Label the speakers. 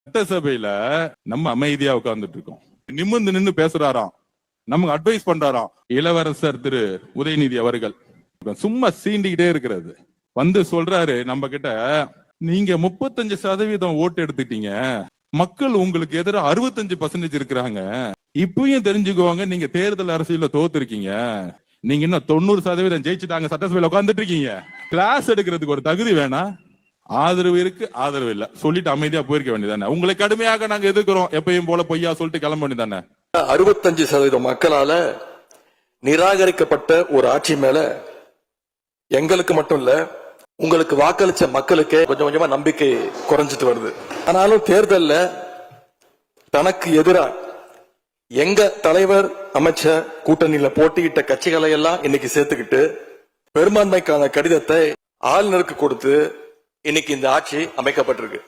Speaker 1: சட்டசபையில நம்ம அமைதியா உட்கார்ந்துட்டு இருக்கோம். நிமிர்ந்து நின்னு பேசுறாராம், நமக்கு அட்வைஸ் பண்றாராம் இளவரசர் திரு உதயநிதி அவர்கள். சும்மா சீண்டிக்கிட்டே இருக்கிறது. வந்து சொல்றாரு நம்ம கிட்ட, நீங்க 35% ஓட்டு எடுத்துட்டீங்க, மக்கள் உங்களுக்கு எதிராக 65% இருக்கிறாங்க. இப்பயும் தெரிஞ்சுக்கோங்க, நீங்க தேர்தல் அரசியல தோத்துருக்கீங்க. நீங்க இன்னும் 90% ஜெயிச்சுட்டாங்க, சட்டசபையில உட்கார்ந்துட்டு இருக்கீங்க. கிளாஸ் எடுக்கிறதுக்கு ஒரு தகுதி வேணா? ஆதரவு இருக்கு, ஆதரவு இல்ல சொல்லிட்டு அமைதியா போயிருக்க வேண்டியதானே. உங்களை கடுமையாக நாங்க எதிர்க்கிறோம், எப்பயும் போல பொய்யா சொல்லிட்டு கிளம்ப வேண்டியதானே.
Speaker 2: 65% மக்களால நிராகரிக்கப்பட்ட ஒரு ஆட்சி மேல எங்களுக்கு மட்டும் இல்ல, உங்களுக்கு வாக்களிச்ச மக்களுக்கே கொஞ்சம் கொஞ்சமா நம்பிக்கை குறைஞ்சிட்டு வருது. ஆனாலும் தேர்தல்ல தனக்கு எதிராக எங்க தலைவர் அமைச்ச கூட்டணியில போட்டியிட்ட கட்சிகளை எல்லாம் இன்னைக்கு சேர்த்துக்கிட்டு பெரும்பான்மைக்கான கடிதத்தை ஆளுநருக்கு கொடுத்து இன்னைக்கு இந்த ஆட்சி அமைக்கப்பட்டிருக்கு.